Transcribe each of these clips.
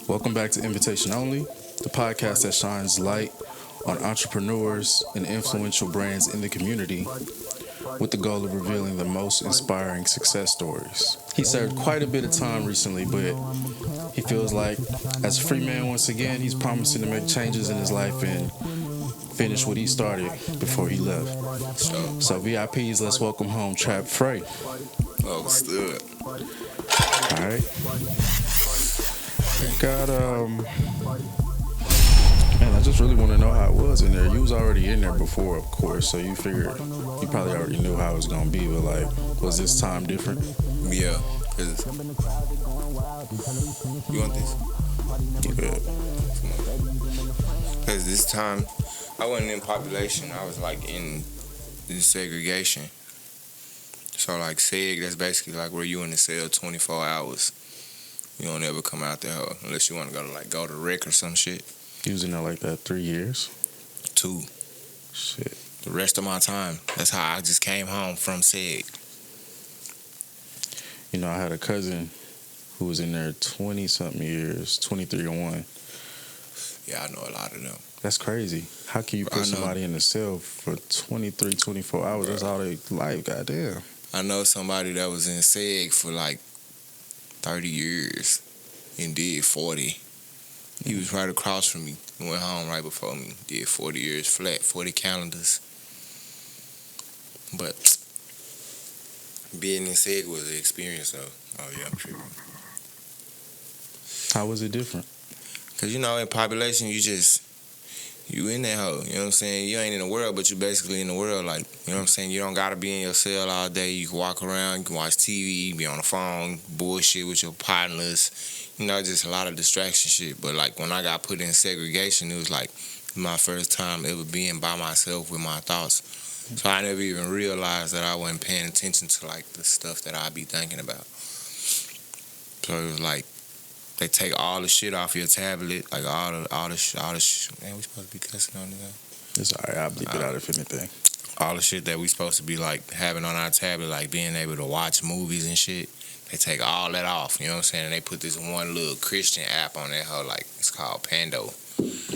Welcome back to Invitation Only, the podcast that shines light on entrepreneurs and influential brands in the community with the goal of revealing the most inspiring success stories. He served quite a bit of time recently, but he feels like as a free man once again, he's promising to make changes in his life and finish what he started before he left. So VIPs, let's welcome home Trap Fray. Oh, what's good? Alright. Got man, I just really want to know how it was in there. You was already in there before, of course, so you figured you probably already knew how it was gonna be, but like, was this time different? Yeah, cause you want this? Good. Cause this time I wasn't in population. I was like in segregation. So like seg, that's basically like where you in the cell 24 hours. You don't ever come out there unless you want to go to rec or some shit. You was in there like that 3 years? 2. Shit. The rest of my time. That's how I just came home from seg. You know, I had a cousin who was in there 20-something years, 23 or 1. Yeah, I know a lot of them. That's crazy. How can you put somebody in the cell for 23, 24 hours? Bro. That's all they life, goddamn. I know somebody that was in seg for like 30 years and did 40. He was right across from me. He went home right before me. Did 40 years flat, 40 calendars. But being in seg was an experience, though. Oh, yeah, I'm tripping. How was it different? Because, you know, in population, you in that hoe. You know what I'm saying? You ain't in the world, but you basically in the world. Like, you know what I'm saying? You don't got to be in your cell all day. You can walk around. You can watch TV, be on the phone, bullshit with your partners. You know, just a lot of distraction shit. But, like, when I got put in segregation, it was, like, my first time ever being by myself with my thoughts. So I never even realized that I wasn't paying attention to, like, the stuff that I'd be thinking about. So it was, like, they take all the shit off your tablet, like all the man, we supposed to be cussing on this. It's alright, I'll bleep it out if anything. All the shit that we supposed to be like having on our tablet, like being able to watch movies and shit, they take all that off. You know what I'm saying? And they put this one little Christian app on that hoe, like it's called Pando.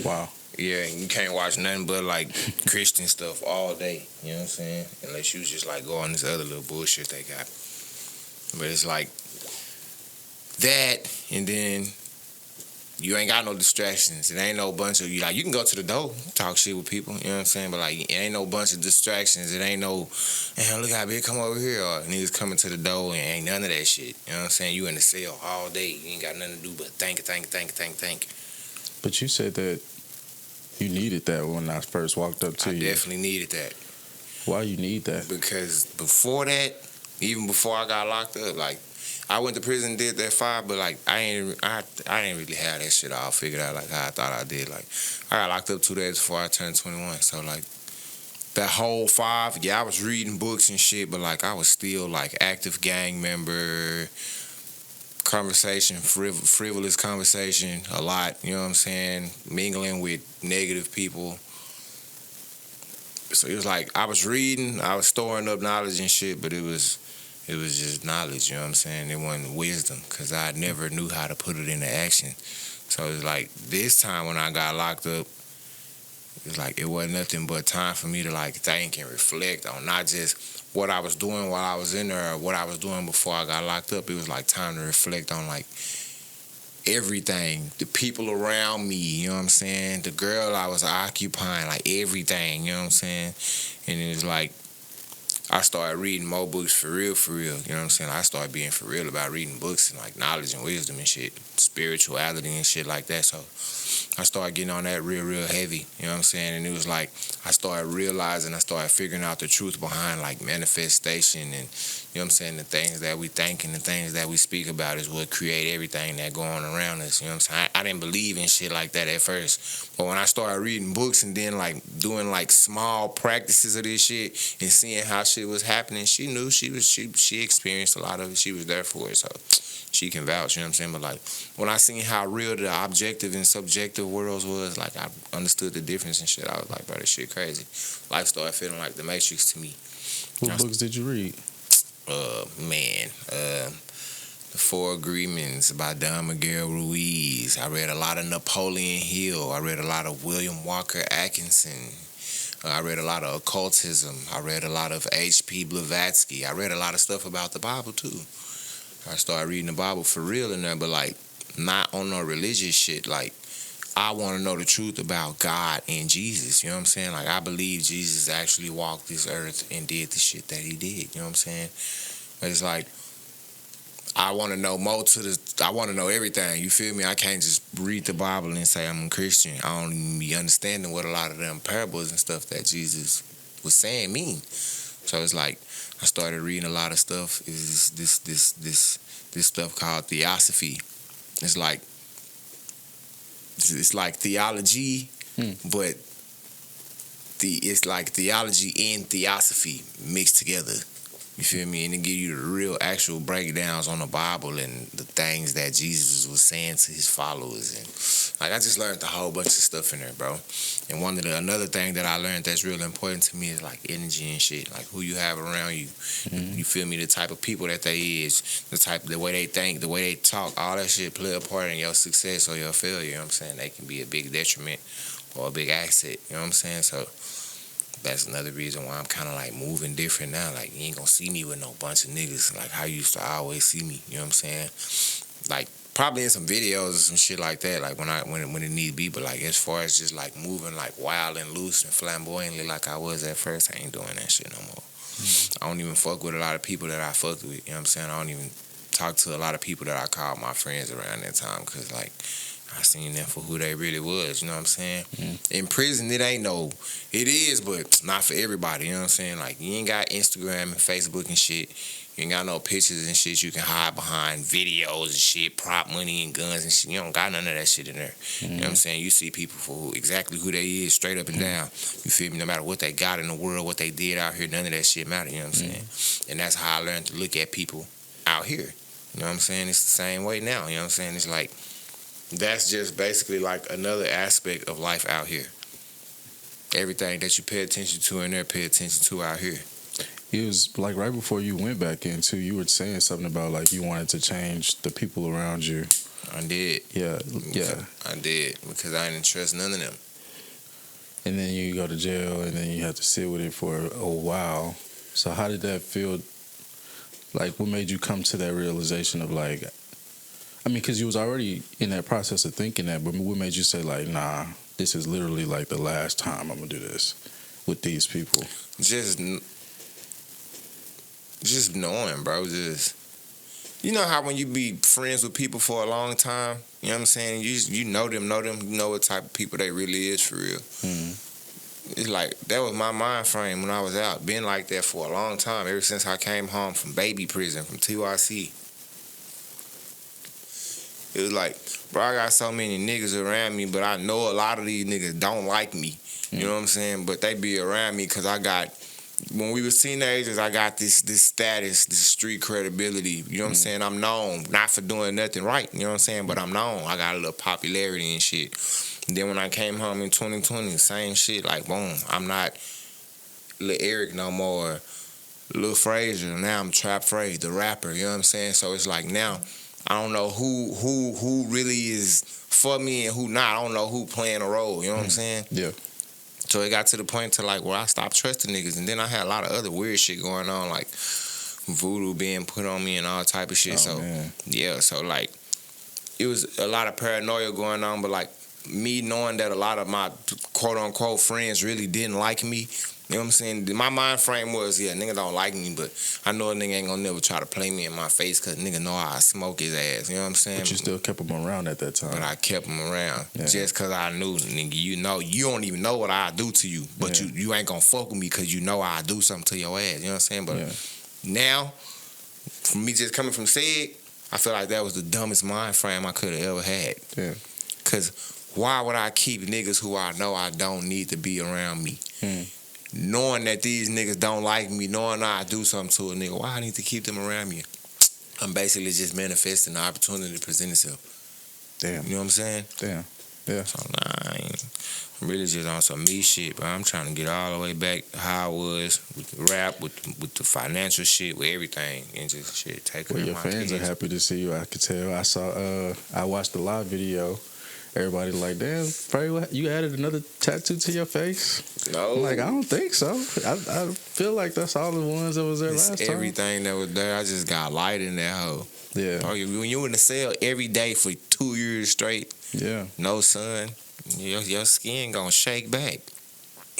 Wow. Yeah, and you can't watch nothing but like Christian stuff all day. You know what I'm saying? Unless you just like go on this other little bullshit they got. But it's like that, and then you ain't got no distractions. It ain't no bunch of you. Like, you can go to the door, talk shit with people, you know what I'm saying? But, like, it ain't no bunch of distractions. It ain't no, man, look how big, come over here. Or niggas coming to the door and ain't none of that shit. You know what I'm saying? You in the cell all day. You ain't got nothing to do but think. But you said that you needed that when I first walked up to you. I definitely needed that. Why you need that? Because before that, even before I got locked up, like, I went to prison and did that 5, but like I didn't really have that shit all figured out like how I thought I did. Like I got locked up 2 days before I turned 21. So like that whole 5, yeah, I was reading books and shit, but like I was still like active gang member, conversation, frivolous conversation a lot, you know what I'm saying? Mingling with negative people. So it was like I was reading, I was storing up knowledge and shit, but it was just knowledge, you know what I'm saying? It wasn't wisdom, because I never knew how to put it into action. So it's like this time when I got locked up, it's like it wasn't nothing but time for me to like think and reflect on not just what I was doing while I was in there or what I was doing before I got locked up. It was like time to reflect on like everything, the people around me, you know what I'm saying? The girl I was occupying, like everything, you know what I'm saying? And it was like, I started reading more books for real, you know what I'm saying? I started being for real about reading books and like knowledge and wisdom and shit, spirituality and shit like that. So I started getting on that real heavy, you know what I'm saying? And it was like I started realizing, I started figuring out the truth behind like manifestation and, you know what I'm saying, the things that we think and the things that we speak about is what create everything that go on around us, you know what I'm saying? I didn't believe in shit like that at first, but when I started reading books and then like doing like small practices of this shit and seeing how shit was happening, she knew she experienced a lot of it. She was there for it, so she can vouch, you know what I'm saying? But like when I seen how real the objective and subjective worlds was, like I understood the difference and shit. I was like, bro, this shit crazy. Life started feeling like the Matrix to me. What books did you read? The Four Agreements by Don Miguel Ruiz. movies. I read a lot of Napoleon Hill. I read a lot of William Walker Atkinson. I read a lot of occultism. I read a lot of H.P. Blavatsky. I read a lot of stuff about the Bible, too. I started reading the Bible for real in there, but, like, not on no religious shit. Like, I want to know the truth about God and Jesus. You know what I'm saying? Like, I believe Jesus actually walked this earth and did the shit that he did. You know what I'm saying? But it's like, I want to know more I want to know everything. You feel me? I can't just read the Bible and say I'm a Christian. I don't even be understanding what a lot of them parables and stuff that Jesus was saying mean. So it's like I started reading a lot of stuff. Is this stuff called theosophy? It's like theology, but it's like theology and theosophy mixed together. You feel me? And it give you the real actual breakdowns on the Bible and the things that Jesus was saying to his followers. And like I just learned a whole bunch of stuff in there, bro. And another thing that I learned that's real important to me is like energy and shit. Like who you have around you. You feel me? The type of people that they is, the way they think, the way they talk, all that shit play a part in your success or your failure. You know what I'm saying? They can be a big detriment or a big asset. You know what I'm saying? So that's another reason why I'm kind of like moving different now. Like, you ain't gonna see me with no bunch of niggas like how you used to always see me. You know what I'm saying? Like, probably in some videos or some shit like that, like when it need be. But like, as far as just like moving like wild and loose and flamboyantly like I was at first, I ain't doing that shit no more. I don't even fuck with a lot of people that I fucked with. You know what I'm saying? I don't even talk to a lot of people that I called my friends around that time because like, I seen them for who they really was, you know what I'm saying? In prison, it is, but not for everybody, you know what I'm saying? Like, you ain't got Instagram and Facebook and shit. You ain't got no pictures and shit you can hide behind, videos and shit, prop money and guns and shit. You don't got none of that shit in there. You know what I'm saying? You see people for exactly who they is, straight up and down. You feel me? No matter what they got in the world, what they did out here, none of that shit matter, you know what I'm saying? And that's how I learned to look at people out here. You know what I'm saying? It's the same way now, you know what I'm saying? It's like, that's just basically like another aspect of life out here. Everything that you pay attention to in there, pay attention to out here. It was like right before you went back into, you were saying something about like you wanted to change the people around you. I did. Yeah. I did because I didn't trust none of them. And then you go to jail and then you have to sit with it for a while. So how did that feel? Like, what made you come to that realization of like, I mean, because you was already in that process of thinking that, but what made you say, like, nah, this is literally, like, the last time I'm going to do this with these people? Just knowing, bro. You know how when you be friends with people for a long time, you know what I'm saying? You know them, you know what type of people they really is for real. It's like, that was my mind frame when I was out. Been like that for a long time, ever since I came home from baby prison, from TYC. It was like, bro, I got so many niggas around me, but I know a lot of these niggas don't like me. You know what I'm saying? But they be around me because when we was teenagers, I got this status, this street credibility. You know what I'm saying? I'm known, not for doing nothing right, you know what I'm saying? But I'm known. I got a little popularity and shit. And then when I came home in 2020, same shit, like, boom, I'm not Lil Eric no more, Lil Frazier. Now I'm Trap Fray, the rapper, you know what I'm saying? So it's like now, I don't know who really is for me and who not. I don't know who playing a role, you know what I'm saying? Yeah. So it got to the point to like where I stopped trusting niggas. And then I had a lot of other weird shit going on, like voodoo being put on me and all type of shit. Yeah, so like it was a lot of paranoia going on, but like me knowing that a lot of my quote unquote friends really didn't like me. You know what I'm saying? My mind frame was, yeah, nigga don't like me, but I know a nigga ain't gonna never try to play me in my face because nigga know I smoke his ass. You know what I'm saying? But you still kept him around at that time. But I kept him around just because I knew, nigga, you know, you don't even know what I do to you, but you ain't gonna fuck with me because you know I do something to your ass. You know what I'm saying? But now, for me just coming from SEG, I feel like that was the dumbest mind frame I could have ever had. Yeah. Because why would I keep niggas who I know I don't need to be around me? Knowing that these niggas don't like me, knowing I do something to a nigga, why I need to keep them around me? I'm basically just manifesting the opportunity to present itself. Damn. You know what I'm saying? Damn. Yeah. So, nah, I'm really just on some me shit, bro. I'm trying to get all the way back how I was with the rap, with the financial shit, with everything, and just shit. Take care Well, of your my fans kids. are happy to see you. I could tell. I watched the live video. Everybody like, damn, Fray, you added another tattoo to your face? No, I'm like, I don't think so. I feel like that's all the ones that was there it's last time. everything that was there. I just got light in that hoe. Yeah, Oh, when you in the cell every day for 2 years straight, yeah. no sun, your skin gonna shake back.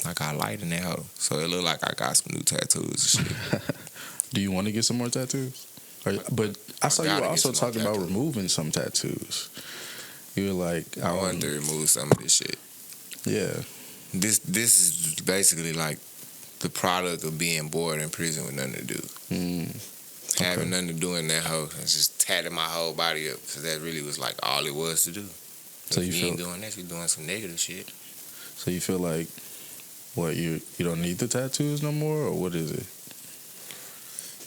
I got light in that hoe, so it look like I got some new tattoos and shit. Do you want to get some more tattoos? But I saw you gotta were get also some more talking about tattoos. removing some tattoos. You were like, I wanted to remove some of this shit. Yeah. This is basically like the product of being bored in prison with nothing to do. Having nothing to do in that hoe. And just tatted my whole body up, because that really was like all it was to do. So if you you feel ain't doing that, you're doing some negative shit. So you feel like, what, you don't need the tattoos no more, or what is it?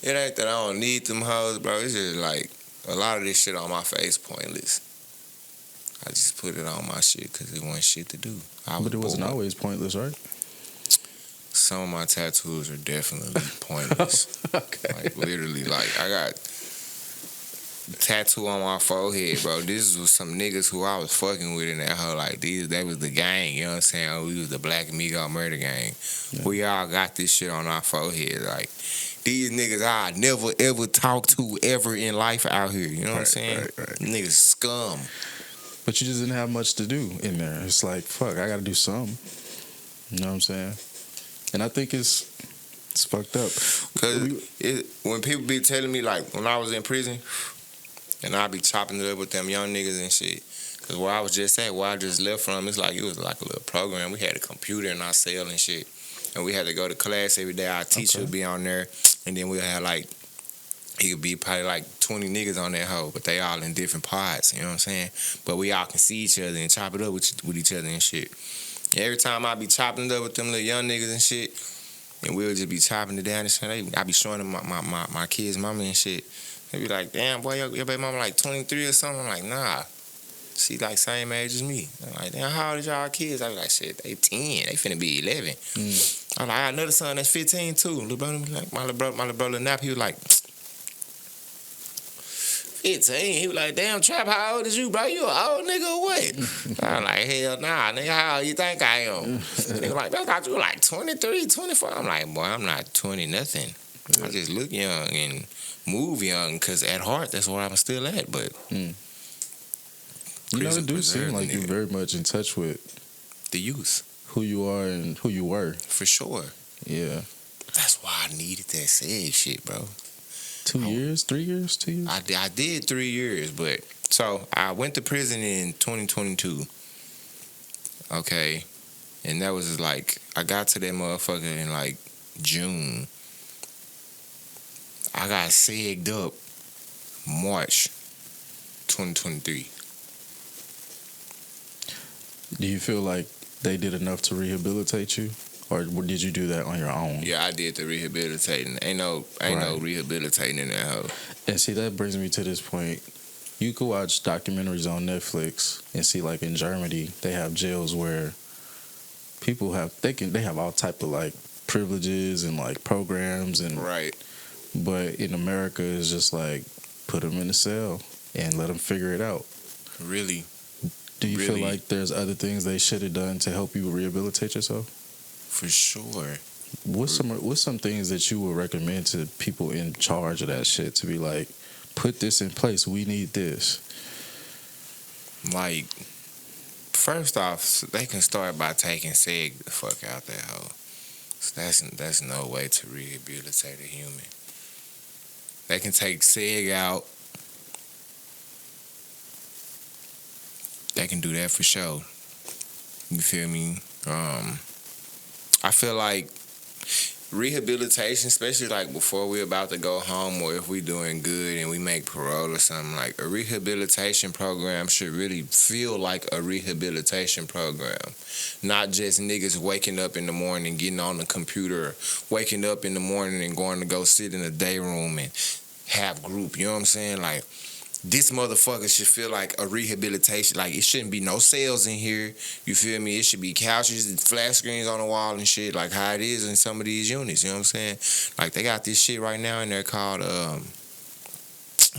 It ain't that I don't need them hoes, bro. It's just like a lot of this shit on my face pointless. I just put it on my shit because it wasn't shit to do. But it wasn't always pointless, right? Some of my tattoos are definitely pointless. Okay. Like literally, like I got tattoo on my forehead, bro. This was some niggas who I was fucking with in that hoe. Like they was the gang, you know what I'm saying? We was the Black Amigo murder gang. Yeah. We all got this shit on our forehead. Like these niggas I never ever talk to ever in life out here. You know what I'm saying? Right. Niggas scum. But you just didn't have much to do in there. It's like, fuck, I got to do something. You know what I'm saying? And I think it's fucked up. Because when people be telling me, like, when I was in prison, and I be chopping it up with them young niggas and shit, because where I was just at, where I just left from, it's like it was like a little program. We had a computer in our cell and shit, and we had to go to class every day. Our teacher would be on there, and then we had like, he could be probably like 20 niggas on that hoe, but they all in different pods, you know what I'm saying? But we all can see each other and chop it up with each other and shit. And every time I be chopping it up with them little young niggas and shit, and we'll just be chopping it down and shit, I be showing them my kids' mama and shit. They be like, damn, boy, your baby mama like 23 or something. I'm like, nah. She like same age as me. I'm like, damn, how old is y'all kids? I be like, shit, they 10. They finna be 11. I'm like, I got another son that's 15 too. Little brother, like, my little brother Nap, he was like, 15. He was like, damn, Trap, how old is you, bro? You an old nigga or what? I'm like, hell nah, nigga, how old you think I am? They was like, I thought you were like 23, 24. I'm like, boy, I'm not 20 nothing. Yeah. I just look young and move young, because at heart, that's where I'm still at. But you know, it do seem like you're very much in touch with the youth, who you are and who you were. For sure. Yeah. That's why I needed that SEG shit, bro. 2 years, 3 years, 2 years? I did 3 years, but so I went to prison in 2022. Okay. And that was like, I got to that motherfucker in like June. I got segged up March 2023. Do you feel like they did enough to rehabilitate you? Or did you do that on your own? Yeah, I did the rehabilitating. Ain't no rehabilitating in that hoe. And see, that brings me to this point. You could watch documentaries on Netflix and see, like in Germany, they have jails where people they have all type of like privileges and like programs and right. But in America, it's just like put them in a cell and let them figure it out. Really? Do you feel like there's other things they should have done to help you rehabilitate yourself? For sure. What's some things that you would recommend to people in charge of that shit to be like, put this in place, we need this? Like, first off, they can start by taking SEG the fuck out that hoe. So that's no way to rehabilitate a human. They can take SEG out. They can do that for sure. You feel me? I feel like rehabilitation, especially like before we're about to go home, or if we're doing good and we make parole or something, like a rehabilitation program should really feel like a rehabilitation program. Not just niggas waking up in the morning, getting on the computer, waking up in the morning and going to go sit in a day room and have group, you know what I'm saying? Like, this motherfucker should feel like a rehabilitation. Like, it shouldn't be no cells in here. You feel me? It should be couches and flat screens on the wall and shit, like how it is in some of these units. You know what I'm saying? Like, they got this shit right now in there called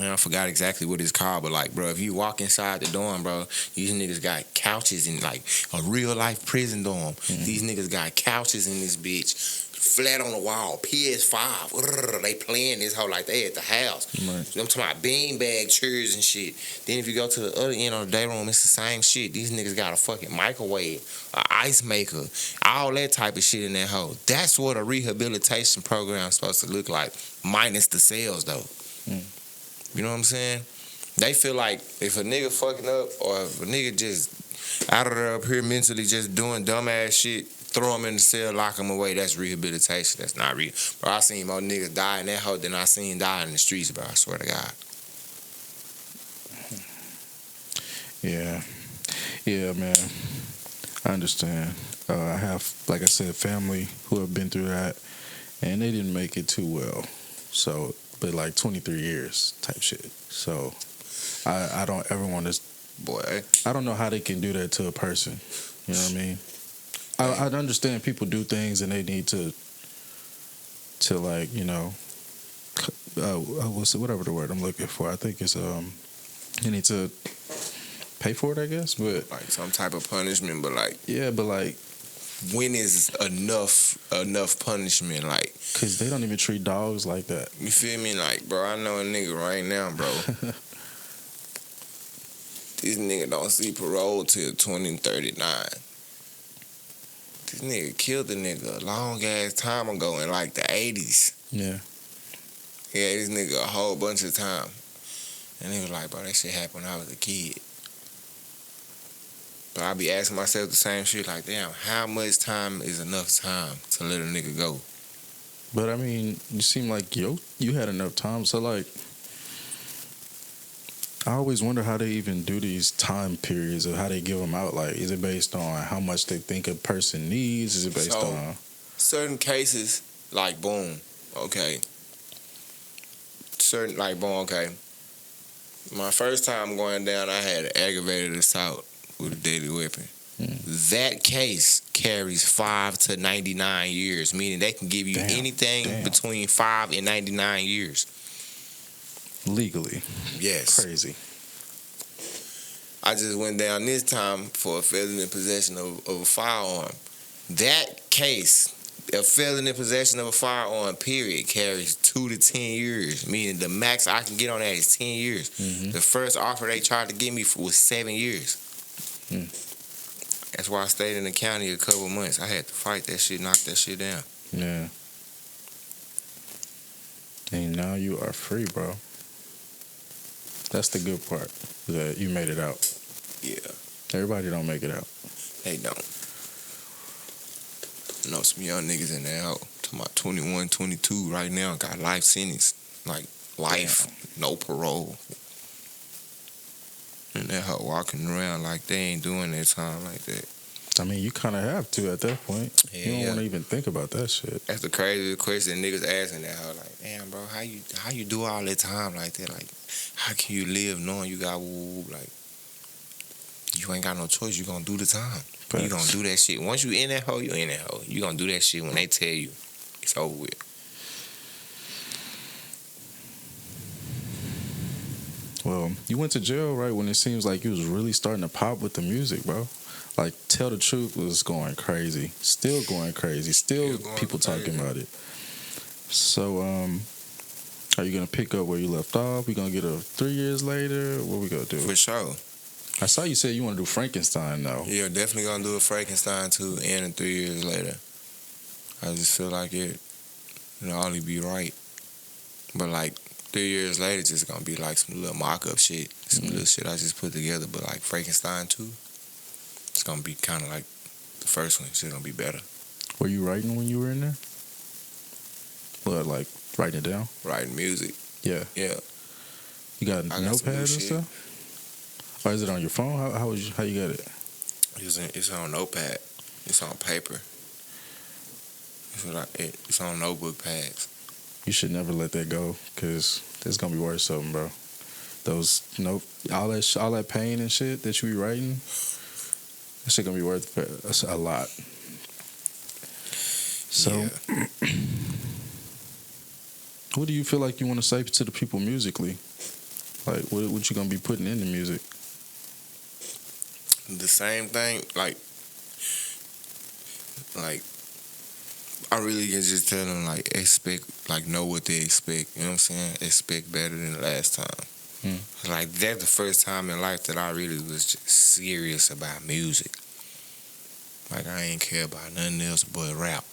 I forgot exactly what it's called, but like, bro, if you walk inside the dorm, bro, these niggas got couches in like a real life prison dorm. These niggas got couches in this bitch, flat on the wall, PS5. They playing this whole like they at the house. Right. I'm talking about beanbag chairs and shit. Then if you go to the other end of the day room, it's the same shit. These niggas got a fucking microwave, a ice maker, all that type of shit in that hole. That's what a rehabilitation program is supposed to look like, minus the cells though. You know what I'm saying? They feel like if a nigga fucking up or if a nigga just out of there up here mentally just doing dumbass shit, throw him in the cell, lock him away, that's rehabilitation. That's not real. Bro, I seen more niggas die in that hole than I seen die in the streets, bro. I swear to God. Yeah, man. I understand. I have, like I said, family who have been through that, and they didn't make it too well. So, but like 23 years type shit. So, I don't ever want to. Boy, I don't know how they can do that to a person. You know what I mean? I understand people do things and they need to like, you know, whatever the word I'm looking for. I think it's you need to pay for it, I guess. But like some type of punishment, but like, yeah, but like, when is enough punishment? Like, cause they don't even treat dogs like that. you feel me? Like, bro, I know a nigga right now, bro. This nigga don't see parole till 2039. This nigga killed a nigga a long ass time ago in like the 80s. Yeah. Yeah, this nigga a whole bunch of time. And he was like, bro, that shit happened when I was a kid. But I be asking myself the same shit, like, damn, how much time is enough time to let a nigga go? But I mean, you seem like you had enough time. So like, I always wonder how they even do these time periods or how they give them out. Like, is it based on how much they think a person needs? Is it based on certain cases? Like, boom, okay. Okay. My first time going down, I had an aggravated assault with a deadly weapon. That case carries 5 to 99 years, meaning they can give you anything between 5 and 99 years. Legally. Yes. Crazy. I just went down this time for a felon in possession of a firearm. That case, a felon in possession of a firearm, period, carries 2 to 10 years, meaning the max I can get on that is 10 years. The first offer they tried to give me was 7 years. That's why I stayed in the county a couple months. I had to fight that shit, knock that shit down. Yeah. And now you are free, bro. That's the good part, that you made it out. Yeah. Everybody don't make it out. They don't. I know some young niggas in there out. Talking about 21, 22 right now, got life sentence. Like, life, no parole. And they're walking around like they ain't doing their time like that. I mean, you kind of have to at that point. Yeah, you don't want to even think about that shit. That's the craziest question niggas asking that. Like, damn, bro, how you do all that time like that? Like, how can you live knowing you got like, you ain't got no choice. You gonna do the time. Facts. You gonna do that shit. Once you in that hole, you in that hole. You gonna do that shit when they tell you it's over with. Well, you went to jail, right, when it seems like you was really starting to pop with the music, bro. Like, Tell the Truth was going crazy. Still going crazy. Still people talking about it. So, are you going to pick up where you left off? We going to get a 3 years later? What we going to do? For sure. I saw you say you want to do Frankenstein, though. Yeah, definitely going to do a Frankenstein, too, and 3 years later. I just feel like it'll only be right. But, like, 3 years later, it's just going to be, like, some little mock-up shit. Some little shit I just put together. But, like, Frankenstein 2, it's going to be kind of like the first one. It's just going to be better. Were you writing when you were in there? Well, like, writing it down? Writing music. Yeah. Yeah. You got notepads and stuff? Or is it on your phone? How you got it? It's on notepad. It's on paper. It's on notebook pads. You should never let that go, because there's going to be worse of them, bro. Those all that pain and shit that you be writing, that shit gonna be worth a lot. So, what do you feel like you want to say to the people musically? Like, what you gonna be putting in the music? The same thing, like I really can just tell them, like, expect, like, know what they expect. You know what I'm saying? Expect better than the last time. Like, that's the first time in life that I really was just serious about music. Like, I ain't care about nothing else but rap.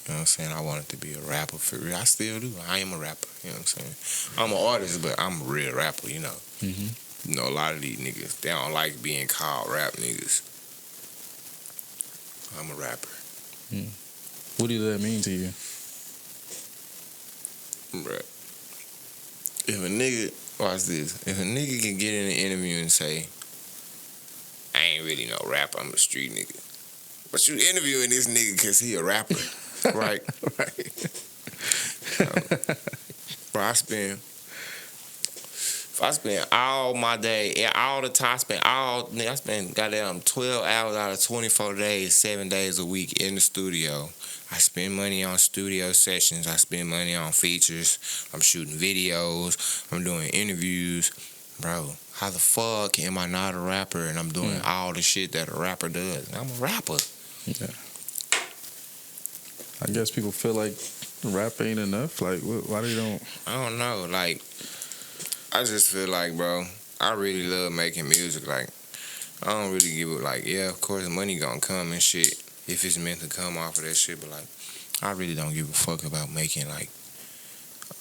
You know what I'm saying? I wanted to be a rapper for real. I still do. I am a rapper. You know what I'm saying? I'm an artist, but I'm a real rapper, you know. You know, a lot of these niggas, they don't like being called rap niggas. I'm a rapper. What does that mean to you? Bruh. If a nigga, watch this, if a nigga can get in an interview and say, I ain't really no rapper, I'm a street nigga. But you interviewing this nigga because he a rapper, right? Right. Bro, I spend all my day, all the time, I spend goddamn 12 hours out of 24 days, 7 days a week in the studio. I spend money on studio sessions. I spend money on features. I'm shooting videos. I'm doing interviews. Bro, how the fuck am I not a rapper and I'm doing all the shit that a rapper does? I'm a rapper. Yeah. I guess people feel like rap ain't enough. Like, why they don't? I don't know. Like, I just feel like, bro, I really love making music. Like, I don't really give it, like, yeah, of course, money gonna come and shit if it's meant to come off of that shit. But, like, I really don't give a fuck about making, like,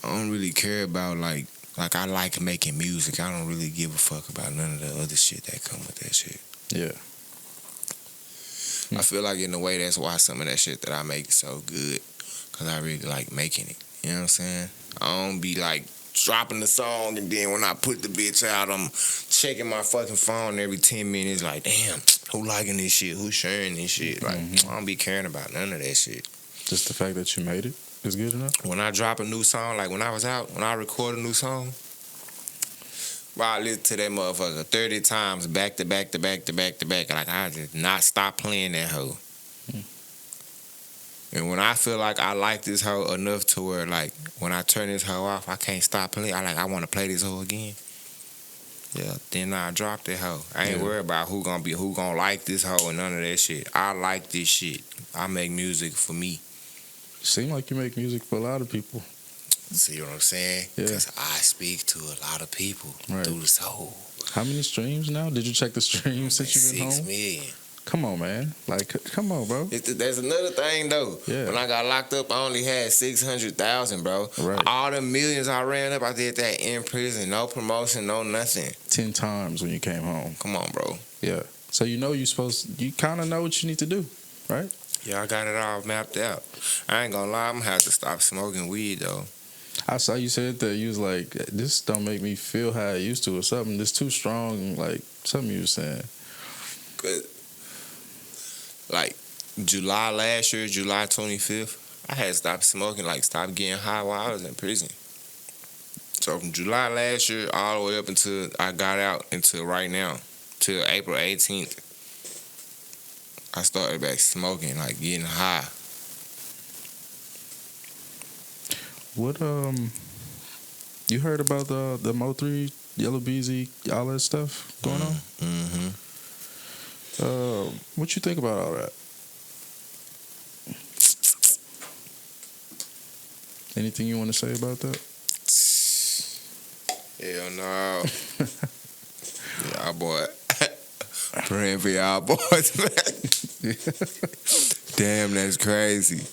I don't really care about, like I like making music. I don't really give a fuck about none of the other shit that come with that shit. Yeah. I feel like in a way that's why some of that shit that I make is so good, because I really like making it. You know what I'm saying? I don't be like dropping the song and then when I put the bitch out, I'm checking my fucking phone every 10 minutes like, damn, who liking this shit? Who sharing this shit? Like, I don't be caring about none of that shit. Just the fact that you made it is good enough? When I drop a new song, like when I record a new song, bro, I listen to that motherfucker 30 times back to back to back to back to back. Like, I just not stop playing that hoe. And when I feel like I like this hoe enough to where, like, when I turn this hoe off, I can't stop playing. I want to play this hoe again. Yeah, then I drop that hoe. I ain't worried about who gonna like this hoe and none of that shit. I like this shit. I make music for me. Seem like you make music for a lot of people. See what I'm saying? Yeah. Because I speak to a lot of people through the soul. How many streams now? Did you check the streams since you've been home? 6 million. Come on, man. Like, come on, bro. There's another thing, though. Yeah. When I got locked up, I only had 600,000, bro. Right. All the millions I ran up, I did that in prison. No promotion, no nothing. 10 times when you came home. Come on, bro. Yeah. So you kind of know what you need to do, right? Yeah, I got it all mapped out. I ain't gonna lie, I'm gonna have to stop smoking weed, though. I saw you said that you was like, this don't make me feel how I used to or something. This too strong, like something you was saying. But, like, July last year, July 25th, I had stopped smoking, like, stopped getting high while I was in prison. So from July last year all the way up until I got out until right now, till April 18th, I started back smoking, like, getting high. What you heard about the Mo3, Yellow Beezy, all that stuff going on? What you think about all that? Anything you want to say about that? Hell no. Y'all boy. Praying for y'all boys, man. Damn, that's crazy.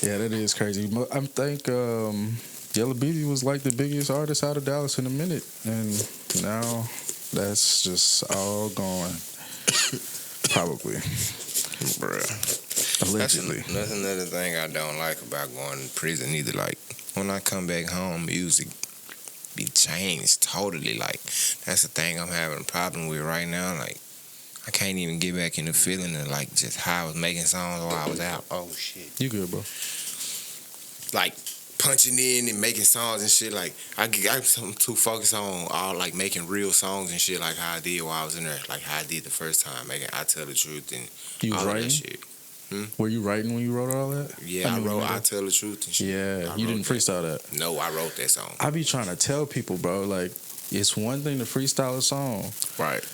Yeah, that is crazy. I think Yellow Beezy was like the biggest artist out of Dallas in a minute, and now that's just all gone. Probably. Bruh. Allegedly. That's another thing I don't like about going to prison either. Like, when I come back home, music be changed totally. Like, that's the thing I'm having a problem with right now. Like, I can't even get back in the feeling of, like, just how I was making songs while I was out. Oh, shit. You good, bro. Like, punching in and making songs and shit. Like I'm too focused on all like making real songs and shit, like how I did while I was in there, like how I did the first time making I Tell the Truth and You was all of writing? that shit. Were you writing when you wrote all that? Yeah, I wrote I Tell the Truth and shit. Yeah, you didn't freestyle that. No, I wrote that song. I be trying to tell people, bro, like, it's one thing to freestyle a song, Right.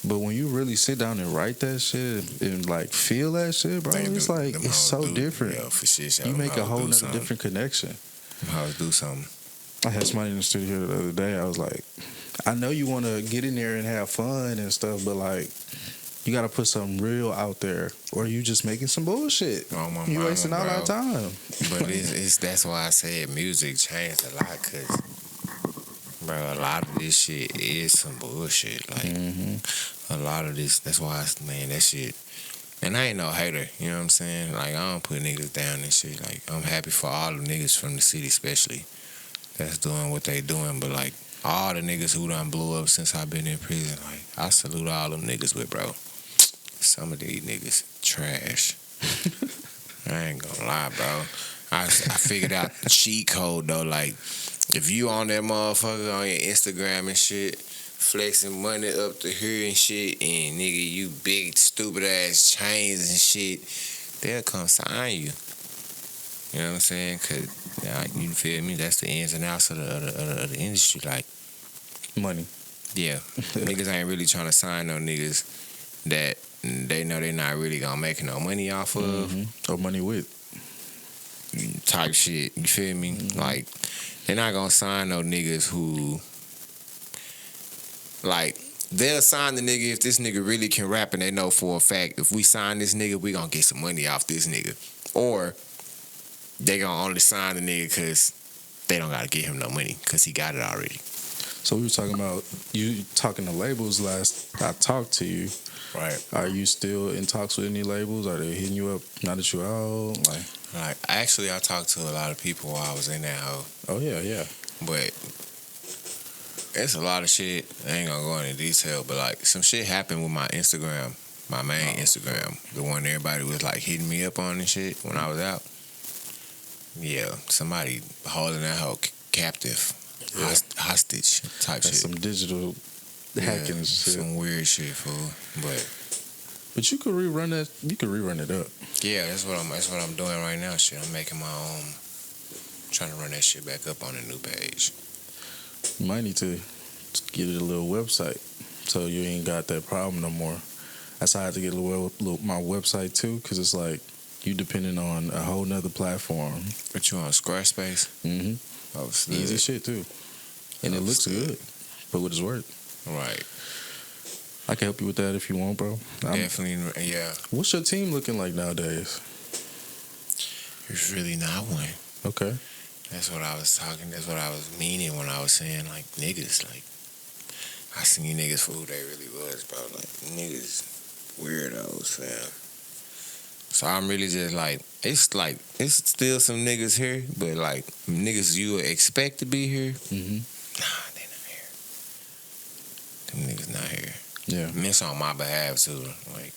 but when you really sit down and write that shit and like feel that shit, bro, it's like it's so different. Yeah, for shit. You make a whole nother different connection. How to do something. I had somebody in the studio the other day. I was like, I know you want to get in there and have fun and stuff, but like, you got to put something real out there, or you just making some bullshit. Oh, you wasting all our time. But it's that's why I said music changed a lot, cause bro, a lot of this shit is some bullshit. Like a lot of this. That's why that shit. And I ain't no hater, you know what I'm saying? Like, I don't put niggas down and shit. Like, I'm happy for all the niggas from the city, especially, that's doing what they doing. But like, all the niggas who done blew up since I've been in prison, like, I salute all them niggas with, bro. Some of these niggas trash. I ain't gonna lie, bro. I figured out the cheat code, though. Like, if you on that motherfucker on your Instagram and shit, flexing money up to here and shit, and nigga, you big stupid ass chains and shit, they'll come sign you. You know what I'm saying? Cause you feel me? That's the ins and outs of the industry. Like, Money. Yeah, niggas ain't really trying to sign no niggas that they know they not really gonna make no money off of, or money with type shit. You feel me? Like, they're not gonna sign no niggas who, like, they'll sign the nigga if this nigga really can rap and they know for a fact if we sign this nigga, we gonna get some money off this nigga. Or they gonna only sign the nigga because they don't gotta give him no money because he got it already. So we were talking about you talking to labels last I talked to you. Right. Are you still in talks with any labels? Are they hitting you up now that you're out? Like, actually, I talked to a lot of people while I was in that hoe. Oh, yeah. But it's a lot of shit. I ain't gonna go into detail, but like, some shit happened with my Instagram, my main Instagram, the one everybody was like hitting me up on and shit when I was out. Yeah, somebody holding that hoe captive, hostage type That's shit. some digital hacking and shit. Some weird shit, fool. But you could rerun that. You could rerun it up. Yeah, that's what I'm doing right now. Shit, I'm making my own. Trying to run that shit back up on a new page. You might need to get it a little website so you ain't got that problem no more. That's how I had to get my website too, because it's like you depending on a whole nother platform. But you on Squarespace? Mm-hmm. Oh, easy shit too, and it looks good. But with its work, right? I can help you with that if you want, bro. Definitely, yeah. What's your team looking like nowadays? There's really not one. Okay. That's what I was talking. That's what I was meaning when I was saying like niggas. Like, I seen you niggas for who they really was, bro. Like, niggas weirdos, fam. So I'm really just like it's still some niggas here, but like niggas you would expect to be here. Nah, they not here. Them niggas not here. Yeah. And it's on my behalf too. Like,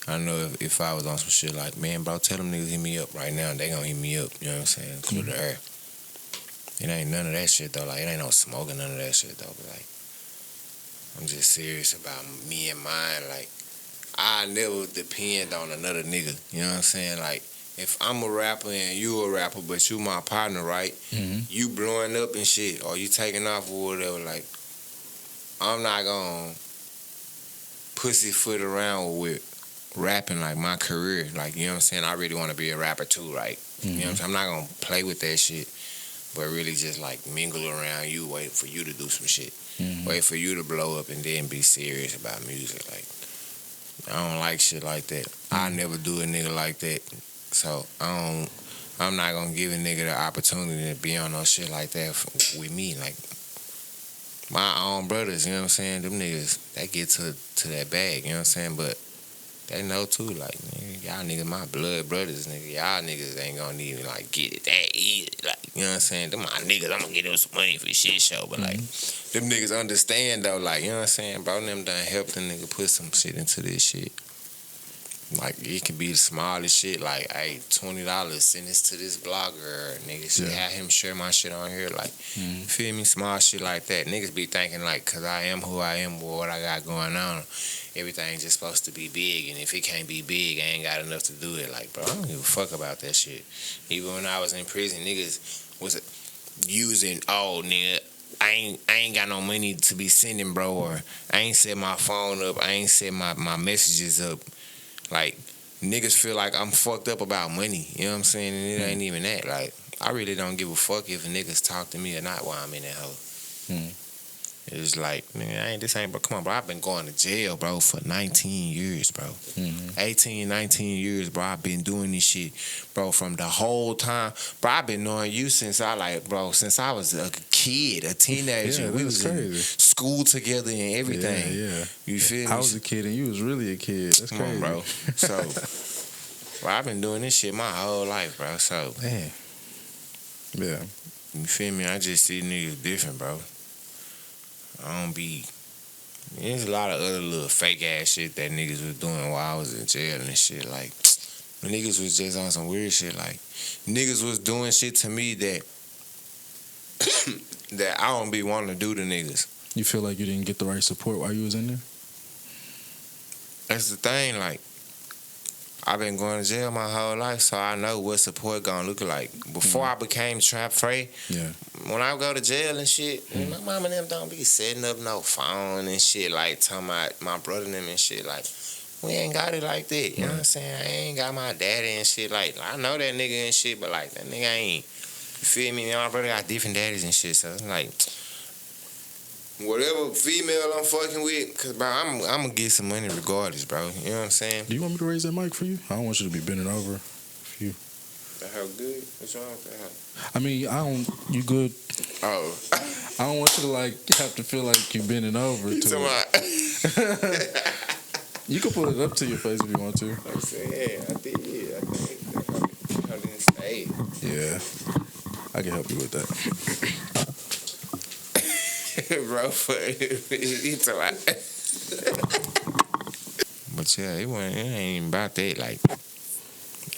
I know if I was on some shit like, man, bro, tell them niggas hit me up right now. They gonna hit me up. You know what I'm saying? Clear the air. It ain't none of that shit though. Like, it ain't no smoking, none of that shit though. But like, I'm just serious about me and mine. Like, I never depend on another nigga. You know what I'm saying? Like, if I'm a rapper and you a rapper, but you my partner, right? You blowing up and shit, or you taking off or whatever, like, I'm not gonna pussyfoot around with rapping like my career. Like, you know what I'm saying? I really want to be a rapper too, right? You know what I'm saying? I'm not gonna play with that shit, but really just like mingle around you, wait for you to do some shit. Wait for you to blow up and then be serious about music. Like, I don't like shit like that. I never do a nigga like that. So I'm not gonna give a nigga the opportunity to be on no shit like that with me. Like, my own brothers, you know what I'm saying? Them niggas, they get to that bag, you know what I'm saying? But they know too, like, nigga, y'all niggas my blood brothers, nigga. Y'all niggas ain't gonna even like get it that easy. Like, you know what I'm saying? Them my niggas, I'm gonna get them some money for shit show. But like, them niggas understand though, like, you know what I'm saying? Bro, them done helped the nigga put some shit into this shit. Like, it can be the smallest shit. Like, hey, $20, send this to this blogger. Niggas should have him share my shit on here. Like, feel me? Small shit like that. Niggas be thinking, like, because I am who I am, or what I got going on, everything's just supposed to be big. And if it can't be big, I ain't got enough to do it. Like, bro, I don't give a fuck about that shit. Even when I was in prison, niggas was using, oh, nigga, I ain't got no money to be sending, bro, or I ain't set my phone up, I ain't set my messages up. Like, niggas feel like I'm fucked up about money, you know what I'm saying? And it ain't even that. Like, I really don't give a fuck if niggas talk to me or not while I'm in that hoe. It's like, man, this ain't, bro, come on, bro, I've been going to jail, bro, for 19 years, bro. 18, 19 years, bro, I've been doing this shit, bro, from the whole time. Bro, I've been knowing you since I was a kid, a teenager. We was crazy. in school together and everything. Yeah. You feel me? I was a kid and you was really a kid. That's crazy. Come on, bro. So, bro, I've been doing this shit my whole life, bro, so. Man. Yeah. You feel me? I just see niggas different, bro. I don't be. There's a lot of other little fake ass shit that niggas was doing while I was in jail and shit. Like, niggas was just on some weird shit. Like, niggas was doing shit to me that that I don't be wanting to do to niggas. You feel like you didn't get the right support while you was in there? That's the thing. Like, I've been going to jail my whole life, so I know what support gonna look like. Before I became Trap Fray, when I go to jail and shit, my mom and them don't be setting up no phone and shit, like talking about my brother and them and shit. Like, we ain't got it like that. You know what I'm saying? I ain't got my daddy and shit. Like, I know that nigga and shit, but like, that nigga ain't. You feel me? My brother got different daddies and shit, so it's like, whatever female I'm fucking with, cause bro, I'm gonna get some money regardless, bro. You know what I'm saying? Do you want me to raise that mic for you? I don't want you to be bending over for you. The hell good? What's wrong with that? I mean, you good. Oh. I don't want you to like have to feel like you bending over to it. You can pull it up to your face if you want to. I'm saying, yeah, I did. Yeah, I think I didn't stay. Yeah, I can help you with that. Bro, he talking. But yeah, it ain't even about that. Like,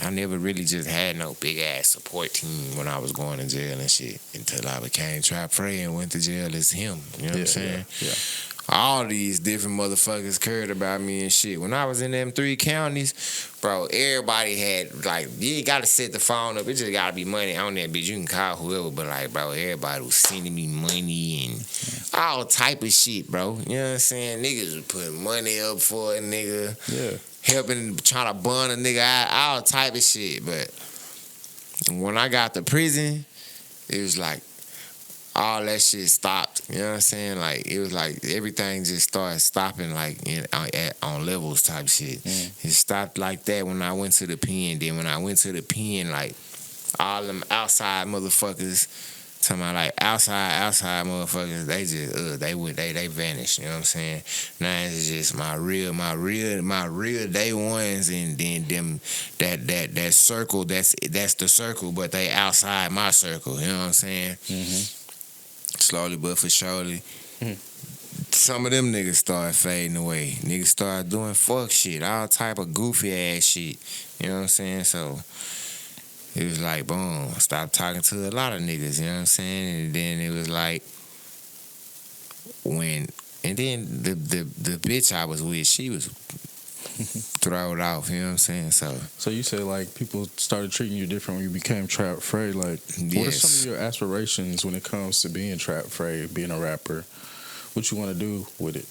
I never really just had no big ass support team when I was going to jail and shit until I became Trap Fray and went to jail as him. You know what I'm saying? Yeah. All these different motherfuckers cared about me and shit. When I was in them 3 counties, bro, everybody had, like, you ain't got to set the phone up. It just got to be money on that bitch. You can call whoever, but, like, bro, everybody was sending me money and all type of shit, bro. You know what I'm saying? Niggas was putting money up for a nigga. Yeah. Helping, trying to bun a nigga out, all type of shit. But when I got to prison, it was like, all that shit stopped. You know what I'm saying? Like, it was like everything just started stopping, like, on levels type shit. It stopped like that when I went to the pen. Then when I went to the pen, like, all them outside motherfuckers, talking about like outside motherfuckers, they just they vanished. You know what I'm saying? Now it's just my real day ones, and then them that circle. That's the circle, but they outside my circle. You know what I'm saying? Slowly but for surely, some of them niggas started fading away. Niggas started doing fuck shit, all type of goofy ass shit. You know what I'm saying? So it was like, boom, I stopped talking to a lot of niggas. You know what I'm saying? And then it was like, and then the bitch I was with, she was thrown off. You know what I'm saying? So you said like people started treating you different when you became Trap Fray. Like, what are some of your aspirations when it comes to being Trap Fray, being a rapper? What you want to do with it?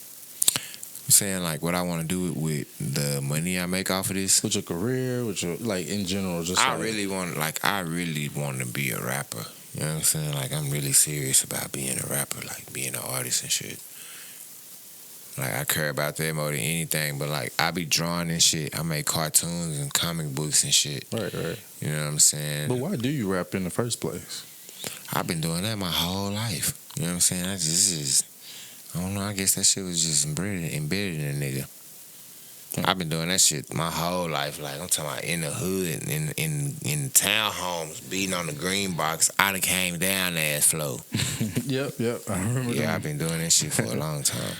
I'm saying, like, what I want to do with the money I make off of this, with your career, with your, like, in general. Just I really want to be a rapper. You know what I'm saying? Like, I'm really serious about being a rapper, like being an artist and shit. Like, I care about that more than anything. But like, I be drawing and shit. I make cartoons and comic books and shit. Right. You know what I'm saying? But why do you rap in the first place? I've been doing that my whole life. You know what I'm saying? I don't know. I guess that shit was just embedded in a nigga. I've been doing that shit my whole life. Like, I'm talking about in the hood, in townhomes, beating on the green box. I done came down the ass flow. Yep. I remember. Yeah, I've been doing that shit for a long time.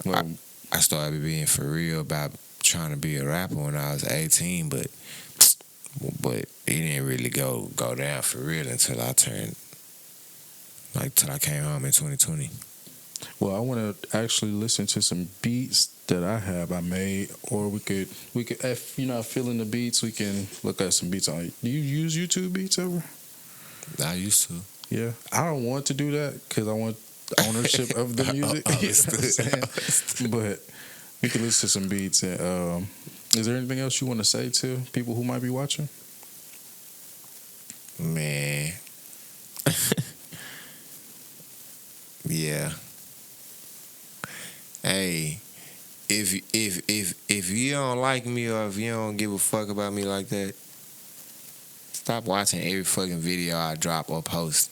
Well, I started being for real about trying to be a rapper when I was 18, but it didn't really go down for real until I turned, till I came home in 2020. Well, I want to actually listen to some beats that I made, or we could if you're not feeling the beats, we can look at some beats on. Do you use YouTube Beats ever? I used to. Yeah, I don't want to do that because I want ownership of the music. You know what I'm saying? But we can listen to some beats. And is there anything else you want to say to people who might be watching? Man. Yeah. Hey, if you don't like me, or if you don't give a fuck about me like that, stop watching every fucking video I drop or post,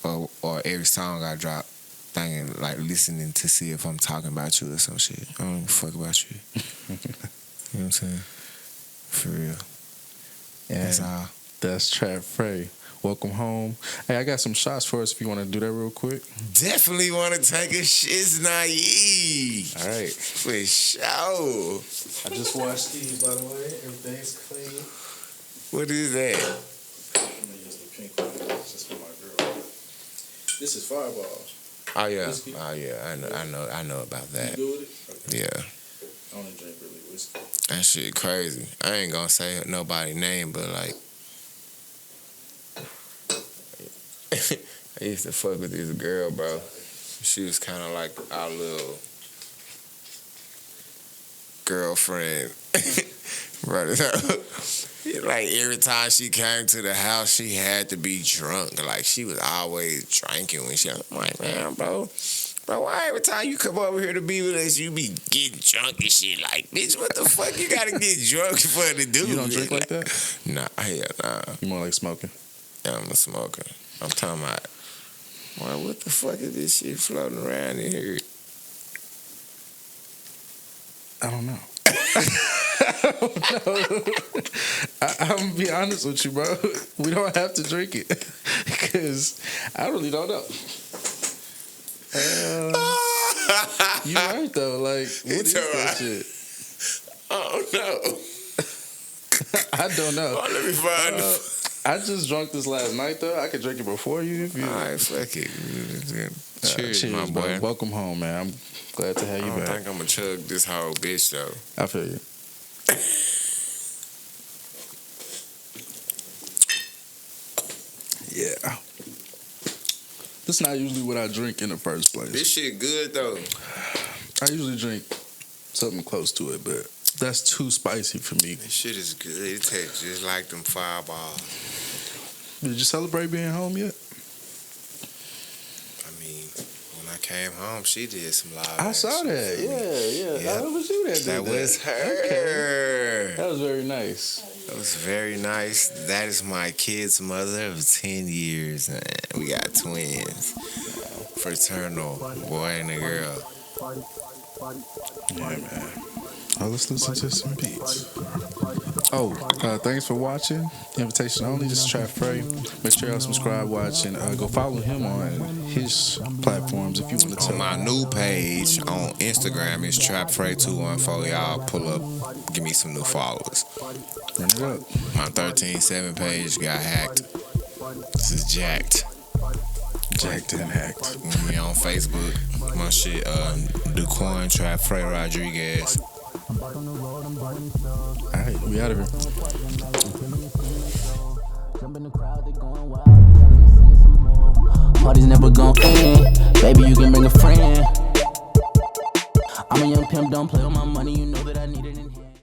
or every song I drop, thinking, listening to see if I'm talking about you or some shit. I don't give a fuck about you. You know what I'm saying? For real. Yeah, that's all. That's Trap Fray. Welcome home. Hey, I got some shots for us if you want to do that real quick. Definitely want to take a shit's naive. All right. For sure. I just washed these, by the way. Everything's clean. What is that? I'm going to use the pink one. It's just for my girl. This is Fireball. Oh, yeah. Whiskey? Oh, yeah. I know about that. You good with it? Okay. Yeah. I only drink really whiskey. That shit crazy. I ain't gonna say nobody's name, but I used to fuck with this girl, bro. She was kind of like our little girlfriend. Bro, every time she came to the house, she had to be drunk. She was always drinking when I'm like, man, bro, why every time you come over here to be with us, you be getting drunk and shit? Bitch, what the fuck you gotta get drunk for to do? You don't drink like that? Nah, hell nah. You more like smoking? Yeah, I'm a smoker. I'm talking about, boy, what the fuck is this shit floating around in here? I don't know. I'm gonna be honest with you, bro. We don't have to drink it because I really don't know. You right though. What is that shit? I don't know. I don't know. Oh, let me find I just drunk this last night though. I could drink it before you if you. All right, fuck it. Cheers, my boy. Bro. Welcome home, man. I'm glad to have you back. I don't think I'm gonna chug this whole bitch though. I feel you. Yeah. That's not usually what I drink in the first place. This shit good though. I usually drink something close to it, but that's too spicy for me. This shit is good. It tastes just like them Fireballs. Did you celebrate being home yet? I mean, when I came home, she did some live. I saw that. Yeah. Yep. That was you that did that. That was her. Okay. That was very nice. That was very nice. That is my kid's mother of 10 years. Man. We got twins. Fraternal, boy and a girl. Yeah, man. Oh, let's listen to some beats. Oh, thanks for watching. Invitation Only. This is Trap Fray. Make sure y'all subscribe, watch, and go follow him on his platforms if you want to tell. On my new page on Instagram is Trap Fray 214. Y'all pull up, give me some new followers. Run it up. My 13-7 page got hacked. This is jacked. Jacked and hacked. Me on Facebook. My shit, Ducoin, Trap Fray Rodriguez. Alright, we out of here. Party's never gon' end. Baby, you can bring a friend. I'm a young pimp, don't play with my money. You know that I need it in hand.